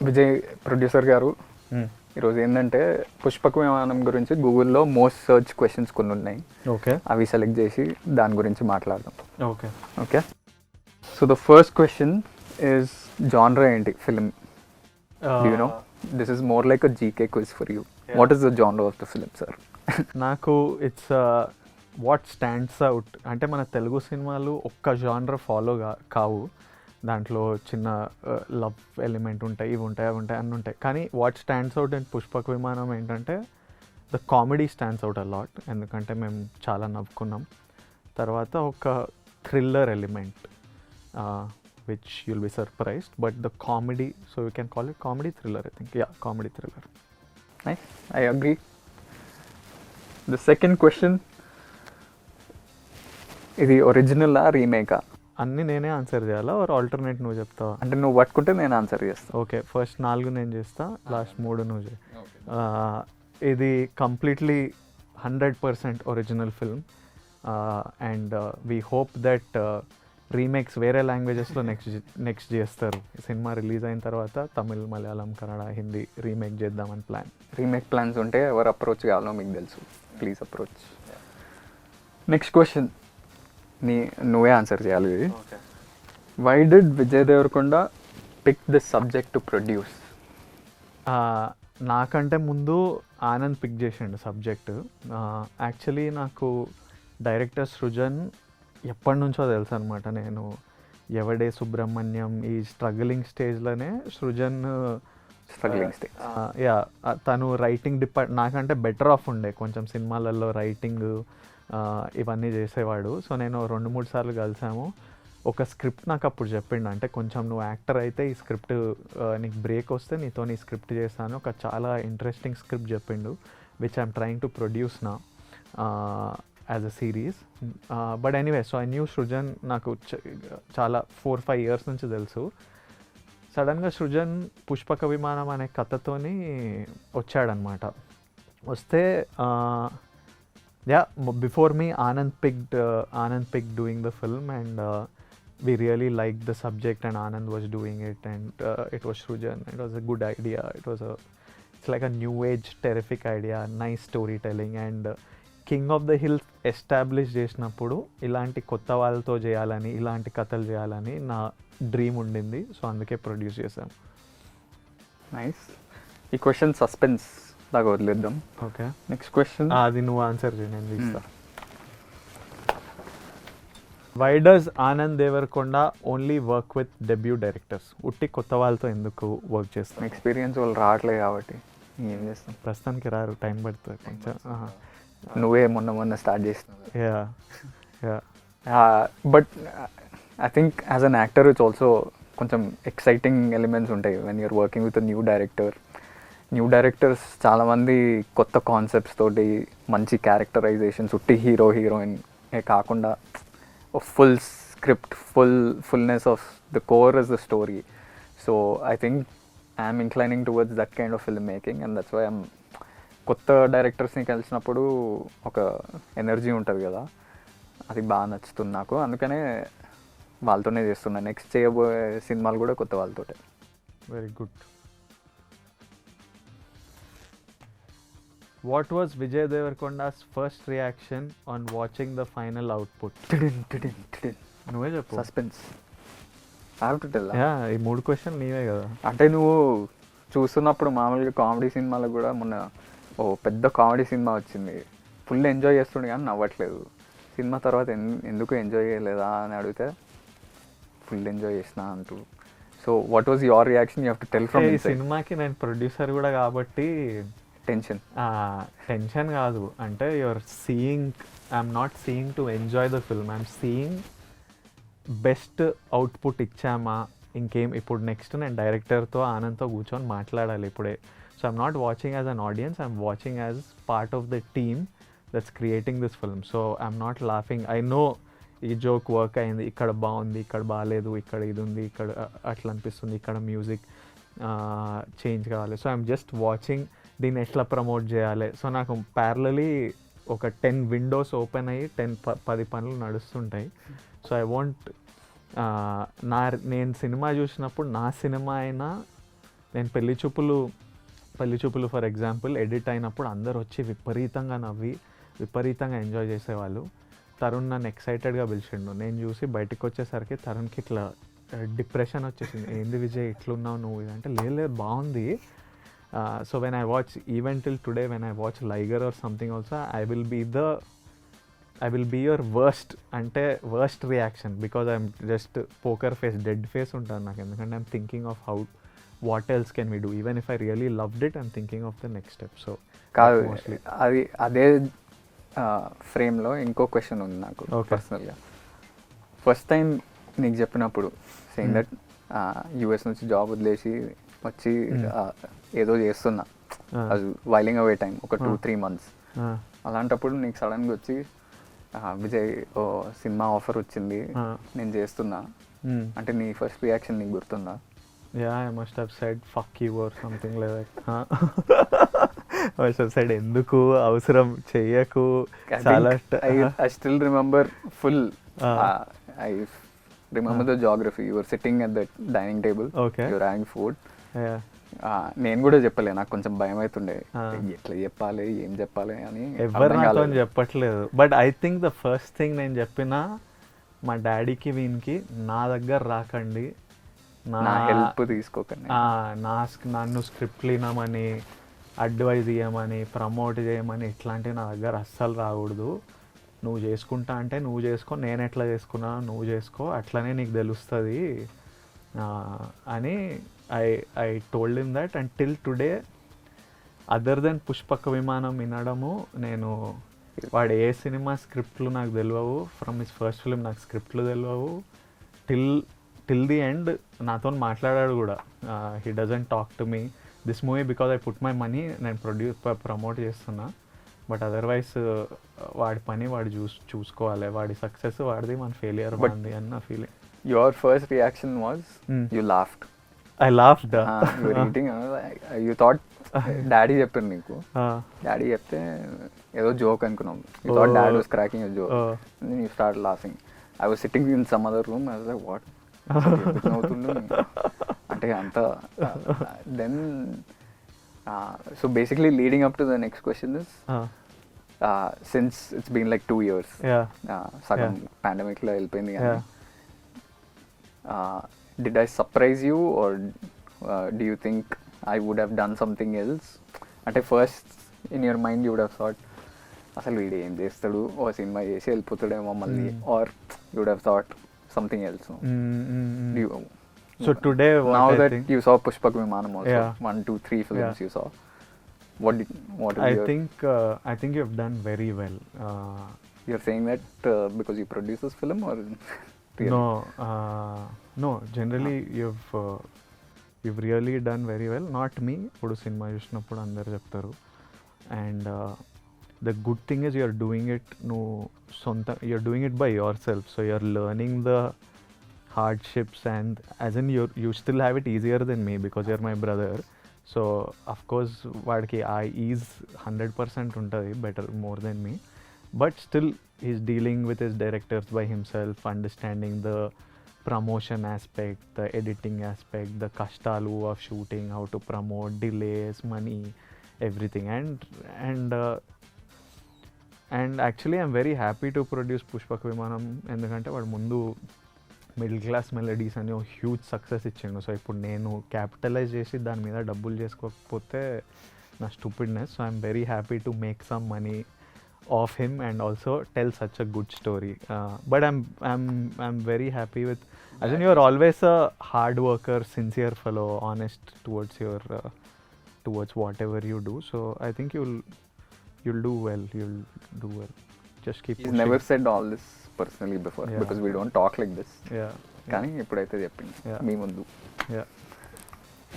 Vijay producer గారు, ఈరోజు ఏంటంటే పుష్పక విమానం గురించి గూగుల్లో మోస్ట్ సర్చ్ క్వశ్చన్స్ కొన్ని ఉన్నాయి. ఓకే, అవి సెలెక్ట్ చేసి దాని గురించి మాట్లాడదాం. Okay, okay. So the first question is genre ఏంటి film? You know this is more like a GK quiz for you. What is the genre of the film sir? నాకు it's what stands out అంటే మన తెలుగు సినిమాలు ఒక్క genre follow కావు. దాంట్లో చిన్న love element ఉంటాయి, ఇవి ఉంటాయి, అవి ఉంటాయి, అన్నీ ఉంటాయి. కానీ what stands out and Pushpaka Vimanam ఏంటంటే the comedy stands out a lot. ఎందుకంటే మేము చాలా నవ్వుకున్నాం. తర్వాత ఒక thriller element which you'll be surprised, but the comedy, so you can call it comedy thriller. I think yeah, comedy thriller. Nice, I agree. The second question, ఇది ఒరిజినలా రీమేకా? అన్నీ నేనే answer చేయాలా ఆర్ ఆల్టర్నేట్ నువ్వు చెప్తావా? అంటే నువ్వు పట్టుకుంటే నేను ఆన్సర్ చేస్తాను. ఓకే, ఫస్ట్ 4 నేను చేస్తా, లాస్ట్ 3 నువ్వు చేయి. ఇది completely 100% original film and we hope that remakes వేరే లాంగ్వేజెస్లో నెక్స్ట్ చేస్తారు. సినిమా రిలీజ్ అయిన తర్వాత తమిళ్, మలయాళం, కన్నడ, హిందీ రీమేక్ చేద్దామని ప్లాన్. రీమేక్ ప్లాన్స్ ఉంటే ఎవరు అప్రోచ్ కావాలో మీకు తెలుసు, ప్లీజ్ అప్రోచ్. నెక్స్ట్ క్వశ్చన్ నువ్వే ఆన్సర్ చేయాలి. Why did Vijay Deverakonda pick this subject to produce? నాకంటే ముందు ఆనంద్ పిక్ చేసిండు సబ్జెక్టు. యాక్చువల్లీ నాకు డైరెక్టర్ సృజన్ ఎప్పటి నుంచో తెలుసు అనమాట. నేను ఎవడే సుబ్రహ్మణ్యం ఈ స్ట్రగ్లింగ్ స్టేజ్లోనే సృజన్ యా తను రైటింగ్ నాకంటే బెటర్ ఆఫ్ ఉండే కొంచెం సినిమాలలో రైటింగ్ ఇవన్నీ చేసేవాడు. సో నేను 2-3 సార్లు కలిసాము. ఒక స్క్రిప్ట్ నాకు అప్పుడు చెప్పిండు, అంటే కొంచెం నువ్వు యాక్టర్ అయితే ఈ స్క్రిప్ట్ నీకు బ్రేక్ వస్తే నీతో నీ స్క్రిప్ట్ చేస్తాను. ఒక చాలా ఇంట్రెస్టింగ్ స్క్రిప్ట్ చెప్పిండు which I'm trying to produce నా as a series. But anyway, so I knew Srujan నాకు చాలా 4-5 ఇయర్స్ నుంచి తెలుసు. సడన్గా సృజన్ పుష్పక విమానం అనే కథతోని వచ్చాడనమాట. వస్తే before me Anand picked doing the film, and we really liked the subject, and Anand was doing it, and it was Srujan. It was a good idea. It's like a new age terrific idea, nice storytelling, and king of the hill establish చేసినప్పుడు ఇలాంటి కొత్త వాళ్ళతో చేయాలని, ఇలాంటి కథలు చేయాలని నా dream ఉండింది. సో అందుకే ప్రొడ్యూస్ చేశాను. నైస్. ఈ క్వశ్చన్ సస్పెన్స్ దాకా వదిలేద్దాం. ఓకే, నెక్స్ట్ క్వశ్చన్ అది నువ్వు ఆన్సర్ చేయి, నేను ఇస్తా. Why does Anand Deverakonda only work with debut directors? ఉట్టి కొత్త వాళ్ళతో ఎందుకు వర్క్ చేస్తాం? ఎక్స్పీరియన్స్ వాళ్ళు రావట్లేదు కాబట్టి ఏం చేస్తాం. ప్రస్తుతానికి రారు, టైం పడుతుంది కొంచెం. నువ్వే మొన్న స్టార్ట్ చేస్తున్నావు. Yeah but I think as an actor it's also కొంచెం ఎక్సైటింగ్ ఎలిమెంట్స్ ఉంటాయి when you're working with new director. New directors చాలామంది కొత్త కాన్సెప్ట్స్ తోటి మంచి క్యారెక్టరైజేషన్స్, ఉట్టి హీరోయిన్ కాకుండా full script, fullness of the core is the story. So I think I'm inclining towards that kind of film making, and that's why I'm కొత్త డైరెక్టర్స్ని కలిసినప్పుడు ఒక ఎనర్జీ ఉంటుంది కదా, అది బాగా నచ్చుతుంది నాకు. అందుకనే వాళ్ళతోనే చేస్తున్నా. నెక్స్ట్ చేయబోయే సినిమాలు కూడా కొత్త వాళ్ళతోటే. Very good. What was Vijay Devarkonda's first reaction on watching the final output? నువ్వే చెప్పు. Suspense. I have to tell. ఈ 3 క్వశ్చన్ నీవే కదా. అంటే నువ్వు చూస్తున్నప్పుడు మామూలుగా కామెడీ సినిమాలకు కూడా మొన్న పెద్ద కామెడీ సినిమా వచ్చింది, ఫుల్ ఎంజాయ్ చేస్తుండే కానీ నవ్వట్లేదు. సినిమా తర్వాత ఎందుకు ఎంజాయ్ చేయలేదా అని అడిగితే ఫుల్ ఎంజాయ్ చేసిన అంటూ. So what was your reaction? You have to tell from ఈ సినిమాకి నేను ప్రొడ్యూసర్ కూడా కాబట్టి టెన్షన్ కాదు. అంటే your seeing, I'm not seeing to enjoy the film, I'm seeing best output ఇచ్చామా, ఇంకేం. ఇప్పుడు నెక్స్ట్ నేను డైరెక్టర్తో ఆనంద్తో కూర్చొని మాట్లాడాలి ఇప్పుడే. So I'm not watching as an audience, I'm watching as part of the team that's creating this film. So I'm not laughing. I no ఈ జోక్ వర్క్ అయింది, ఇక్కడ బాగుంది, ఇక్కడ బాగాలేదు, ఇక్కడ ఇది ఉంది, ఇక్కడ అట్లా అనిపిస్తుంది, ఇక్కడ మ్యూజిక్ చేంజ్ కావాలి. సో ఐఎమ్ జస్ట్ వాచింగ్ దీన్ని ఎట్లా ప్రమోట్ చేయాలి. సో నాకు ప్యారలీ ఒక 10 విండోస్ ఓపెన్ అయ్యి 10 పనులు నడుస్తుంటాయి. సో ఐ వాంట్ నేను సినిమా చూసినప్పుడు నా సినిమా అయినా నేను పెళ్లి చూపులు ఫర్ ఎగ్జాంపుల్ ఎడిట్ అయినప్పుడు అందరు వచ్చి విపరీతంగా నవ్వి విపరీతంగా ఎంజాయ్ చేసేవాళ్ళు. తరుణ్ నన్ను ఎక్సైటెడ్గా పిలిచిండు. నేను చూసి బయటకు వచ్చేసరికి తరుణ్కి ఇట్లా డిప్రెషన్ వచ్చేసింది. ఏంది విజయ్ ఇట్లున్నావు నువ్వు ఇది అంటే, లేదు బాగుంది. So when I watch even till today when I watch Liger or something also I will be your worst reaction because I'm just poker face, dead face ఉంటుంది నాకు. ఎందుకంటే I'm thinking of what else can we do. Even if I really loved it I'm thinking of the next step. So కాదు, అది అదే ఫ్రేమ్లో ఇంకో question ఉంది నాకు పర్సనల్గా. ఫస్ట్ టైం నీకు చెప్పినప్పుడు సెయింగ్ దట్ యూఎస్ నుంచి జాబ్ వదిలేసి వచ్చి ఏదో చేస్తున్నా, అది వైలింగ్ అవే టైం ఒక 2-3 months. అలాంటప్పుడు నీకు సడన్గా వచ్చి విజయ్ ఓ సినిమా ఆఫర్ వచ్చింది నేను చేస్తున్నా అంటే నీ ఫస్ట్ రియాక్షన్ నీకు గుర్తుందా? Yeah, I must have said fuck you or something like that. I must have said ఎందుకు అవసరం చెయ్యకు. చాలా I still remember full. I remember the geography. You were sitting at the dining table. Okay. You were having food. Yeah. నేను కూడా చెప్పలే, నాకు కొంచెం భయం అవుతుండే ఎట్లా చెప్పాలి ఏం చెప్పాలి అని. ఎవరు నాతో చెప్పట్లేదు. But I think the first thing నేను చెప్పిన మా డాడీకి వీనికి నా దగ్గర రాకండి, నా హెల్ప్ తీసుకోకండి, నన్ను స్క్రిప్ట్లు వినమని అడ్వైజ్ ఇవ్వమని ప్రమోట్ చేయమని ఇట్లాంటివి నా దగ్గర అస్సలు రాకూడదు. నువ్వు చేసుకుంటా అంటే నువ్వు చేసుకో, నేను ఎట్లా చేసుకున్నా నువ్వు చేసుకో, అట్లనే నీకు తెలుస్తుంది అని I told him that. And till today other than Pushpaka Vimanam వినడము, నేను వాడు ఏ సినిమా స్క్రిప్ట్లు నాకు తెలియవు, ఫ్రమ్ హిస్ ఫస్ట్ ఫిలిం నాకు స్క్రిప్ట్లు తెలియవు. టిల్ ది ఎండ్ నాతో మాట్లాడాడు కూడా. He doesn't talk to me this movie because I put my money, నేను ప్రమోట్ చేస్తున్నా. బట్ అదర్వైజ్ వాడి పని వాడు చూసుకోవాలి, వాడి సక్సెస్ వాడిది, మన ఫెయిలియర్ వాడిది అన్న feeling. Your first reaction was you laughed. I laughed. You were eating. You thought daddy చెప్పారు నీకు, డాడీ చెప్తే ఏదో జోక్ అనుకున్నాం. You thought dad was cracking a joke. And then you started laughing. I was sitting in some other room. I was like, what? అవుతుండు అంటే అంత. Then so basically leading up to the next question is since it's been like 2 years, సగం pandemic లో వెళ్ళిపోయింది కానీ did I surprise you or do you think I would have done something else? అంటే first in your mind you would have thought అసలు వీడు ఏం చేస్తాడు, ఓ cinema చేసి వెళ్ళిపోతాడేమో మళ్ళీ, or you would have thought something else. So today now that you saw Pushpak Vimanam also, 1, 2, 3 films you saw, what is I think you have done very well. You're saying that because you produced this film or really? No, generally you've really done very well. Not me, ఇప్పుడు cinema చూసినప్పుడు అందరు చెప్తారు. And the good thing is you're doing it you're doing it by yourself, so you're learning the hardships, and as in you still have it easier than me because you're my brother. So of course వాడికి ఆ is 100% ఉంటుంది, better more than me. But still he's dealing with his directors by himself, understanding the promotion aspect, the editing aspect, the kashtalu of shooting, how to promote, delays, money, everything. And actually I'm very happy to produce Pushpak Vimanam ఎందుకంటే వాడు ముందు middle class melodies అని ఒక huge success ఇచ్చిండు. So ఇప్పుడు నేను capitalise చేసి దాని మీద డబ్బులు చేసుకోకపోతే నా stupidness. So I'm very happy to make some money of him and also tell such a good story. But I'm very happy with, as in you're always a hard worker, sincere fellow, honest towards towards whatever you do. So I think you'll do well. Just keep pushing. He's never said all this personally before because we don't talk like this. కానీ ఎప్పుడైతే చెప్పింది మీ ముందు.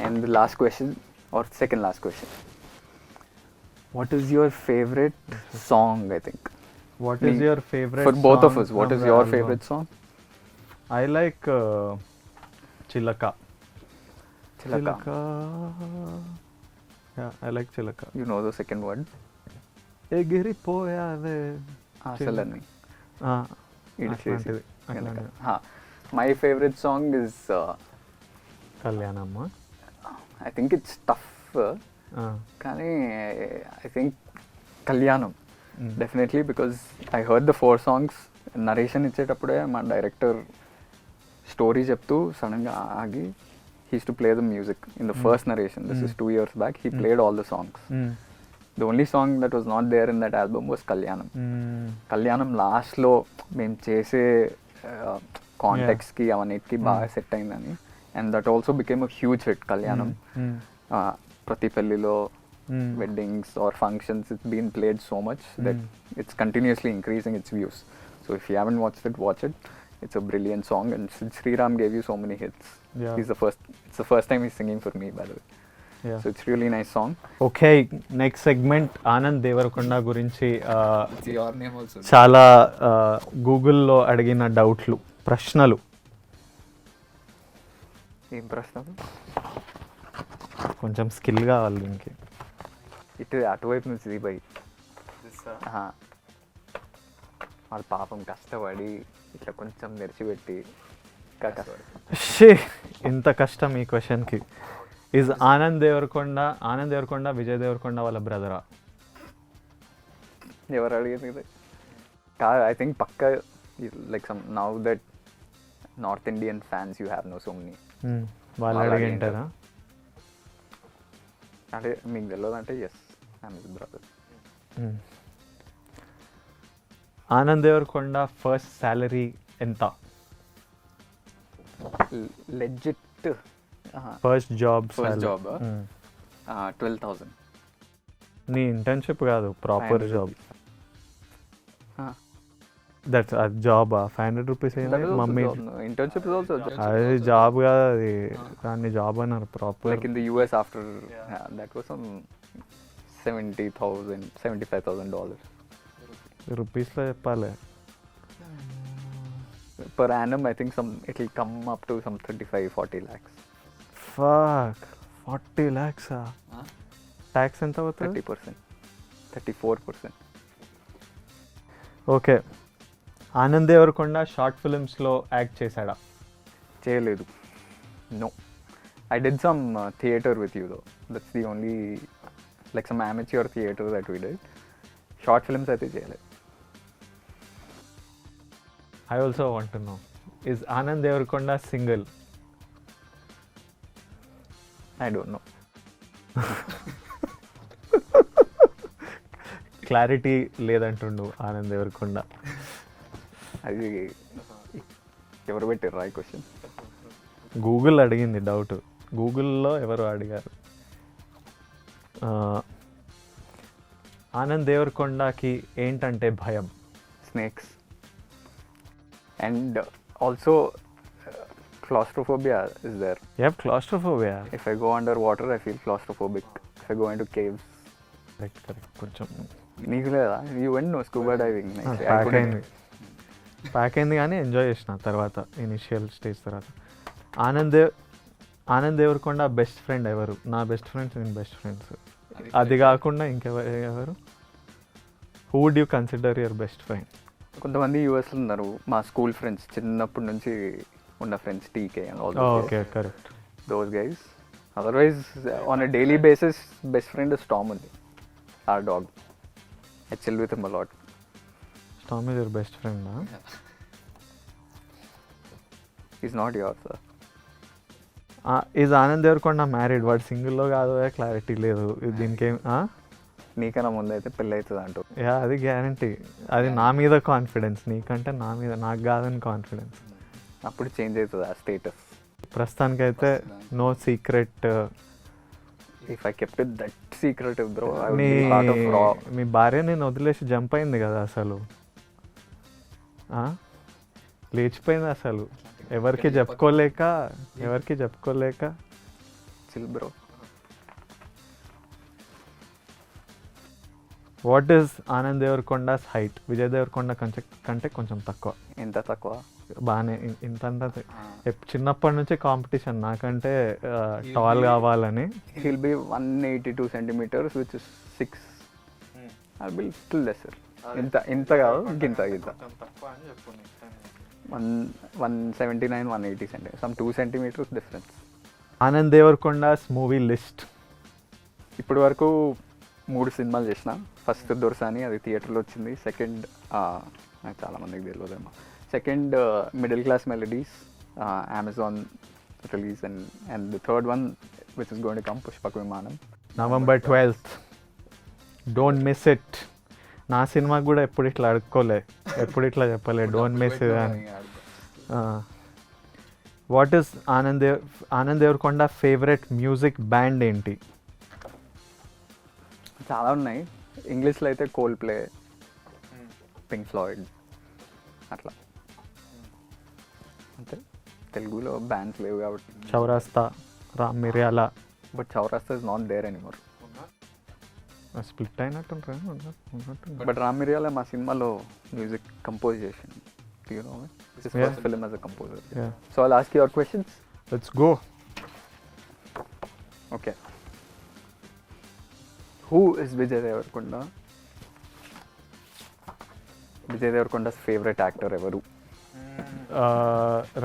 And the last question or second last question, what is your favorite song? I think what is your favorite for both of us, what is your favorite song? I like Chilaka. Yeah, I like Chilaka. You know the second word? ఎగిరిపోయావే అసలని అట్లాంటిది. My favorite song is Kalyanamma. I think it's tough, కానీ I think Kalyanam definitely, because I heard the 4 songs. Narration ఇచ్చేటప్పుడే మా director story చెప్తూ సడన్గా ఆగి he's to play the music in the first narration. This is 2 years back. He played all the songs. The only song that was not there in that album was Kalyanam. Kalyanam లాస్ట్లో మేము చేసే కాంటెక్స్కి అవన్నిటికి బాగా set అయిందని. And that also became a huge hit కళ్యాణం. ప్రతి పెళ్ళిలో weddings or functions, it's been played so much that it's continuously increasing its views. So if you haven't watched it, watch it. It's a brilliant song, and Sid Sriram gave you so many hits. Yeah. It's the first time he's singing for me, by the way. Yeah. So it's really nice song. Okay, next segment Anand Deverakonda గురించి It's your name also. చాలా గూగుల్లో అడిగిన డౌట్లు, ప్రశ్నలు. ఏం ప్రశ్న? కొంచెం skill కావాలి దీనికి. ఇటు అటువైపు నుంచి దిగిపోయి This, వాళ్ళ పాపం కష్టపడి ఇట్లా కొంచెం తెరిచిపెట్టి ఇంకా షే, ఇంత కష్టం ఈ క్వశ్చన్కి. ఈజ్ ఆనంద్ దేవరకొండ విజయ్ దేవరకొండ వాళ్ళ బ్రదరా? ఎవరు అడిగేది ఇది? కాదు, ఐ థింక్ పక్క like some now that north Indian fans you have no so many. వాళ్ళు అడిగింటారా? అంటే మీకు తెలియదు అంటే yes, I'm his brother. Anand Devarakonda first salary ఎంత? Legit first job? First job 12,000. నీ ఇంటర్న్షిప్ కాదు, proper job. That's job. 500 rupees అయింది మమ్మీ. ఇంటర్న్షిప్ ఇస్ ఆల్సో అది జాబ్ కాదు, అది దాన్ని జాబ్ అన్నారు proper. Like in the US after that was some $75,000 రూపీస్లో చెప్పాలి. per annum. I think it will come up to some 35-40 lakhs. Fuck, 40 lakhs. Tax ఎంత అవుతుంది? 30%, 34%. ఓకే, ఆనంద్ దేవరకొండ షార్ట్ ఫిల్మ్స్లో యాక్ట్ చేశాడా? చేయలేదు. No. I did some theatre with you though. That's the only like some amateur theatre that we did. Short films అయితే చేయలేదు. I also want to know, is Anand Devarakonda single? I don't know. Clarity లేదంటుండు ఆనంద్ దేవరకొండ. అది ఎవరు పెట్టారు ఈ question? Google అడిగింది doubt. గూగుల్లో ఎవరు అడిగారు. ఆనంద్ దేవరకొండకి ఏంటంటే భయం? Snakes. And also claustrophobia is there. You have claustrophobia? If I go underwater, I feel claustrophobic. If I go into caves. Correct. కొంచెం నీకు లేదా? You went no scuba diving. Pack అయింది కానీ ఎంజాయ్ చేసిన తర్వాత, ఇనిషియల్ స్టేజ్ తర్వాత. Anand Devarakonda best friend ఎవరు? నా బెస్ట్ ఫ్రెండ్స్, నేను బెస్ట్ ఫ్రెండ్స్. అది కాకుండా ఇంకెవరు? Who would you consider your best friend? కొంతమంది యూఎస్లో ఉన్నారు, మా స్కూల్ ఫ్రెండ్స్, చిన్నప్పటి నుంచి ఉన్న friends, TK and all okay, correct. Those guys. Otherwise on a daily basis best friend Storm ఉంది, or dog. I chill with him a lot. Storm is your best friend? Is not your sir. Is Anand Devarakonda married? వాడు సింగిల్లో కాదు, clarity లేదు దీనికేం. నీకన్నా ముందు అయితే పెళ్ళి అవుతుంది అంటూ. యా, అది గ్యారంటీ. అది నా మీద కాన్ఫిడెన్స్, నీకంటే నా మీద, నాకు కాదని కాన్ఫిడెన్స్. అప్పుడు చేంజ్ అవుతుంది ఆ స్టేటస్. ప్రస్తుతానికైతే no secret. If I kept it that secretive bro, I would be part of రా. మీ భార్య నేను వదిలేసి జంప్ అయింది కదా అసలు, లేచిపోయింది అసలు, ఎవరికి చెప్పుకోలేక. Chill bro. What is Anand Deverakonda's height? Vijay Deverakonda కంటే కొంచెం తక్కువ. ఎంత తక్కువ? బాగానే, ఇంత చిన్నప్పటి నుంచి కాంపిటీషన్ నాకంటే టాల్ కావాలని. He'll be 182 centimeters, which is 6. I'll be little lesser. ఇంత కాదు, గింత 179, 180 centimeters, some 2 centimeters difference. Anand Deverakonda's movie list. ఇప్పటి వరకు 3 సినిమాలు చేసిన. ఫస్ట్ దొరసాని, అది థియేటర్లో వచ్చింది. సెకండ్ నాకు చాలామందికి తెలియదేమో. Second middle class melodies, Amazon release. And the third one which is going to come, Pushpaka Vimanam. November 12th. Don't miss it. నా సినిమాకి కూడా ఎప్పుడు ఇట్లా అడుక్కోలే, ఎప్పుడు ఇట్లా చెప్పలే డోంట్ మిస్ ఇట్ అని. What is Anand Devarakonda favourite music band ఏంటి? చాలా ఉన్నాయి. ఇంగ్లీష్లో అయితే కోల్ ప్లే, పింక్ ఫ్లాయిడ్ అట్లా. అంతే. తెలుగులో బ్యాండ్స్ లేవు కాబట్టి. Chowrasta, Ram Miryala. But Chowrasta is not there anymore. Split అయినట్టు. బట్ రామ్ మిర్యాల మా సినిమాలో మ్యూజిక్ కంపోజ్ చేసింది. You know, this is Yeah. first film as a composer. Yeah. So I'll ask you your questions. Let's go. Okay. Who is Vijay Devarkonda? Vijay Devarkonda's favorite actor ever?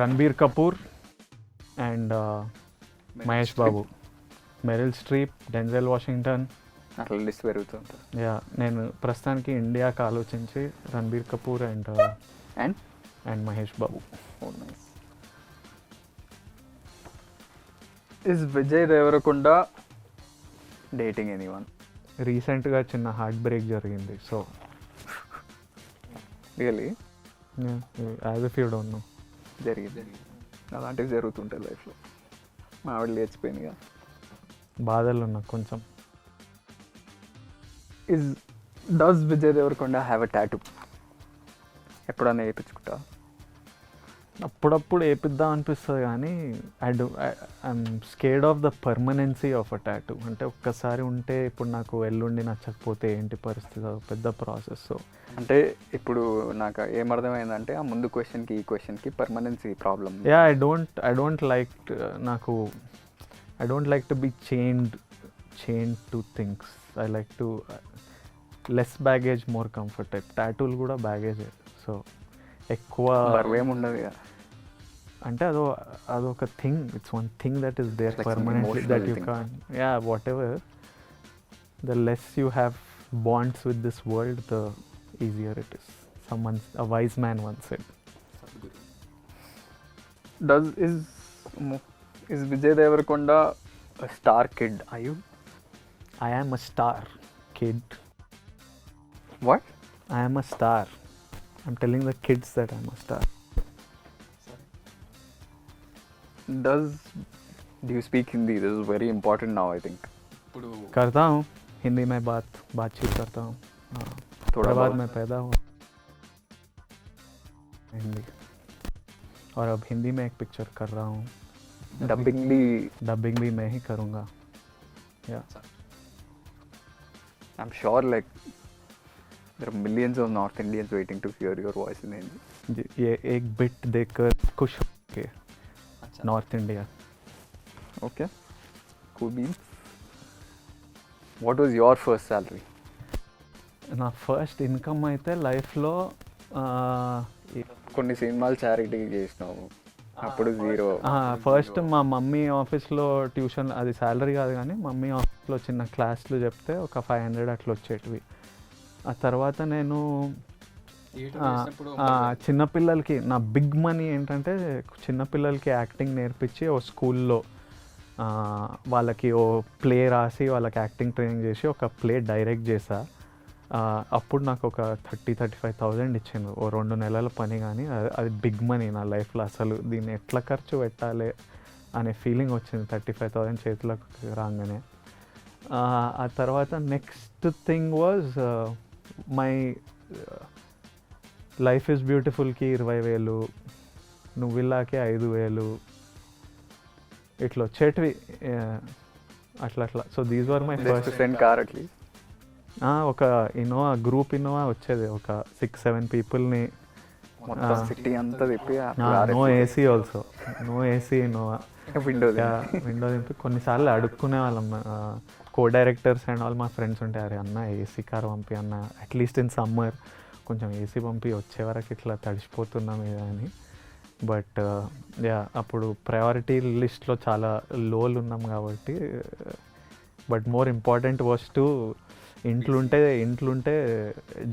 Ranbir Kapoor and Mahesh Babu. Meryl Streep, Denzel Washington. అట్లా list పెరుగుతుంది. Yeah, నేను ప్రస్తుతానికి ఇండియాకి ఆలోచించి Ranbir Kapoor and and Mahesh Babu. Oh, nice. Is Vijay Devarkonda dating anyone? రీసెంట్గా చిన్న heart break జరిగింది. So Really? As if you don't know. జరిగింది. అలాంటివి జరుగుతుంటాయి లైఫ్లో. మా ఆవిడ లేచిపోయింది కదా. బాధలు ఉన్నా కొంచెం. Does Vijay Devarkonda have a tattoo? ఎప్పుడన్నా వేయించుకుంటా? అప్పుడప్పుడు వేపిద్దాం అనిపిస్తుంది కానీ I'm scared of the permanency of a tattoo. అంటే ఒక్కసారి ఉంటే ఇప్పుడు నాకు ఎల్లుండి నచ్చకపోతే ఏంటి పరిస్థితి, అది పెద్ద ప్రాసెస్. సో అంటే ఇప్పుడు నాకు ఏమర్థమైందంటే ఆ ముందు క్వశ్చన్కి ఈ క్వశ్చన్కి permanency problem. Yeah, I don't like నాకు I don't like to be chained to things. I like to less baggage, more comfort type. టాటూలు కూడా బ్యాగేజే. సో ఎక్కువ బరువేముండదు కదా. అంటే అదొక thing. It's one thing that is there Like some permanently emotional that you thing. కాన్. Yeah, whatever the less you have bonds with this world, the easier it is. A wise man once said. Is Vijay Devarkonda a star kid? Are you? I am a star kid. What? I am a star. I'm telling the kids that I'm a star. Do you speak Hindi? This is very important now, I think. ఇప్పుడు करता हूँ हिंदी में बातचीत करता हूँ. थोड़ा बाद बहुत. में पैदा हुआ हिंदी, और अब हिंदी में एक पिक्चर कर रहा हूँ. Dubbing भी मैं ही करूँगा. या I'm sure like there are millions of North Indians waiting to hear your voice in Hindi. ये एक बिट देखकर खुश हो के అచ్చా. North India. Okay. Cool beans. What was your first salary? నా ఫస్ట్ ఇన్కమ్ అయితే లైఫ్లో కొన్ని సినిమాలు చారిటీ చేసినావు, అప్పుడు జీరో. ఫస్ట్ మా మమ్మీ ఆఫీస్లో ట్యూషన్, అది శాలరీ కాదు కానీ మమ్మీ ఆఫీస్లో చిన్న క్లాసులు చెప్తే ఒక 500 అట్లా వచ్చేటివి. ఆ తర్వాత నేను చిన్నపిల్లలకి నా బిగ్ మనీ ఏంటంటే చిన్నపిల్లలకి యాక్టింగ్ నేర్పించి ఓ స్కూల్లో వాళ్ళకి ఓ ప్లే రాసి వాళ్ళకి యాక్టింగ్ ట్రైనింగ్ చేసి ఒక ప్లే డైరెక్ట్ చేసా. అప్పుడు నాకు ఒక 35,000 ఇచ్చిండు ఓ 2 నెలల పని. కానీ అది బిగ్ మనీ నా లైఫ్లో. అసలు దీన్ని ఎట్లా ఖర్చు పెట్టాలి అనే ఫీలింగ్ వచ్చింది 35,000 చేతులకు రాగానే. ఆ తర్వాత next thing was my life is బ్యూటిఫుల్కి 20,000, నువ్విల్లాకి 5,000 ఇట్లా వచ్చేటివి అట్లా. So these were my first. Car at least ఒక ఇన్నోవా, గ్రూప్ ఇన్నోవా వచ్చేది, ఒక 6-7 పీపుల్ని. మొత్తం సిటీ అంతా తిప్పి no AC also, no AC Innova, window window దింపి కొన్నిసార్లు అడుక్కునే వాళ్ళం. కో డైరెక్టర్స్ అండ్ ఆల్ మా ఫ్రెండ్స్ ఉంటే, అరే అన్న ఏసీ కార్ పంపి అన్న, అట్లీస్ట్ ఇన్ సమ్మర్ కొంచెం ఏసీ పంపి, వచ్చే వరకు ఇట్లా తడిసిపోతున్నాం ఇది అని. బట్ యా అప్పుడు ప్రయారిటీ లిస్ట్లో చాలా లోలు ఉన్నాం కాబట్టి but more important was to ఇంట్లుంటే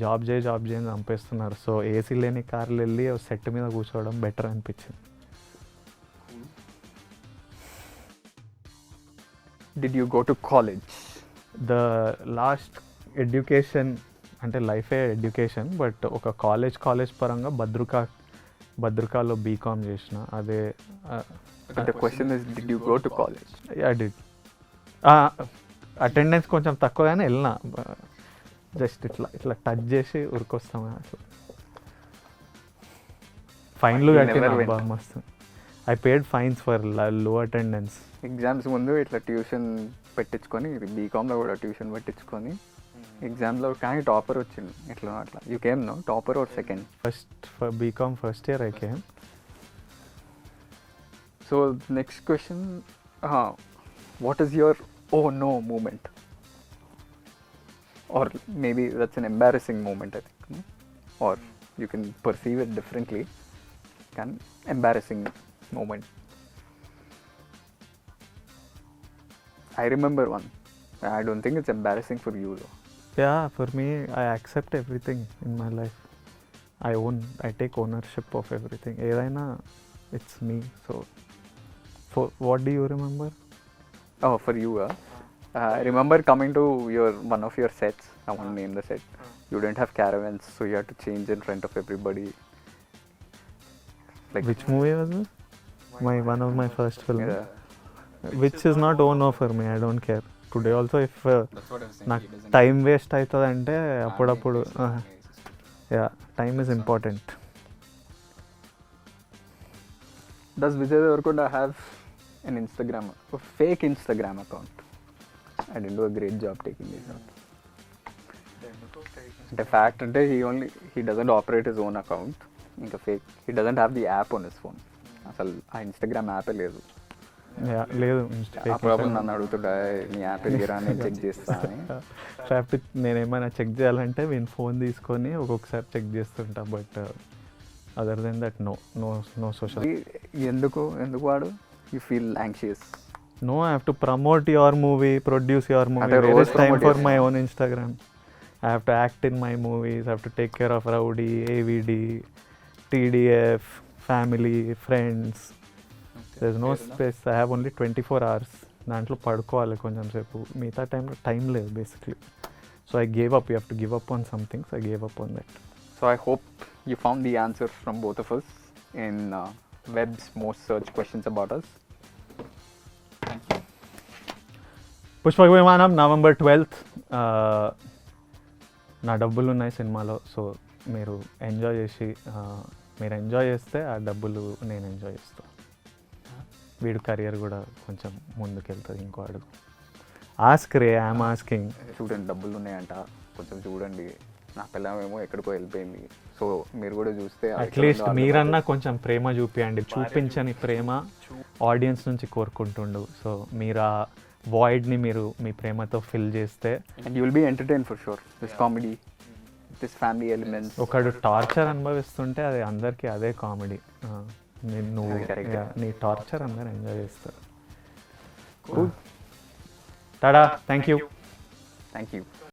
జాబ్ చేయని చంపేస్తున్నారు. సో ఏసీ లేని కార్లు వెళ్ళి సెట్ మీద కూర్చోవడం బెటర్ అనిపించింది. Did you go to college? The last education అంటే లైఫే ఎడ్యుకేషన్, బట్ ఒక కాలేజ్ పరంగా భద్రకాలో బీకామ్ చేసిన. అదే But the question is, did you go to college? Did attendance కొంచెం తక్కువగానే వెళ్ళిన, జస్ట్ ఇట్లా టచ్ చేసి ఉరికొస్తాం అట్లా. ఫైన్లు You కట్టిన never went. అబ్బా మస్తు. ఐ పేడ్ ఫైన్స్ ఫర్ లో అటెండెన్స్. ఎగ్జామ్స్ ముందు ఇట్లా ట్యూషన్ పెట్టించుకొని, బీకామ్లో కూడా ట్యూషన్ పెట్టించుకొని ఎగ్జామ్లో కానీ టాపర్ వచ్చింది ఎట్లా అట్లా. You came no topper or second? B Com first year I came. So next question, what is your oh no moment? Or maybe that's an embarrassing moment, I think. No? Or you can perceive it differently. Embarrassing moment. I remember one. I don't think it's embarrassing for you though. Yeah, for me, I accept everything in my life. I take ownership of everything. Edaina, it's me. So, for what do you remember? Oh, for you, I remember coming to one of your sets. I won't name the set. You didn't have caravans, so you had to change in front of everybody. Like, Which movie was it? One of my first film. yeah. Which is not oh no for me. I don't care. Today also, if That's what I was saying. నాకు He doesn't time waste అవుతుంది అంటే have అప్పుడప్పుడు any places. Yeah time is important. Does Vijay Devarkonda have an Instagram, a fake Instagram account? I didn't do a great job taking this out. The fact that he doesn't operate his own account. ఇంకా fake. He doesn't have the app on his phone. అసలు ఆ Instagram యాపే లేదు. లేదు అప్పుడప్పుడు నన్ను అడుగుతుంటా, నీ app ఎదిరా నేను చెక్ చేస్తా అని. ట్రాఫిక్ నేను ఏమైనా చెక్ చేయాలంటే నేను ఫోన్ తీసుకొని ఒక్కొక్కసారి చెక్ చేస్తుంటా. But other then that no social. ఎందుకు వాడు you feel anxious? No, I have to promote your movie, produce your movie. అంటే There రోజు is time promote for my చేస్తున్నావా? own Instagram. I have to act in my movies. I have to take care of Rowdy, AVD, TDF, family, friends. There's no space. I have only 24 hours. దాంట్లో పడుకోవాలి కొంచెం సేపు, మిగతా టైంలో time లేదు basically. So I gave up. You have to give up on something. So I gave up on that. So I hope you found the answers from both of us in web's most searched questions about us. పుష్పక విమానం November 12th. నా డబ్బులు ఉన్నాయి సినిమాలో. So మీరు enjoy చేస్తే ఆ డబ్బులు నేను ఎంజాయ్ చేస్తాను. వీడు కెరియర్ కూడా కొంచెం ముందుకెళ్తుంది ఇంకో అడుగు. Ask ray, I'm asking. చూడండి, డబ్బులు ఉన్నాయంట, కొంచెం చూడండి. నా పిల్లమేమో ఎక్కడికో వెళ్ళిపోయింది. సో మీరు కూడా చూస్తే అట్లీస్ట్ మీరన్నా కొంచెం ప్రేమ చూపియండి. చూపించని ప్రేమ ఆడియన్స్ నుంచి కోరుకుంటుండు. సో మీరు ఆ వాయిడ్ని మీరు మీ ప్రేమతో ఫిల్ చేస్తే and you will be entertain for sure. This comedy, this family elements. ఒకడు టార్చర్ అనుభవిస్తుంటే అది అందరికీ అదే కామెడీ. నువ్వు అది correct. నీ టార్చర్ అందరు ఎంజాయ్ చేస్తారు. Tada, thank you. Thank you.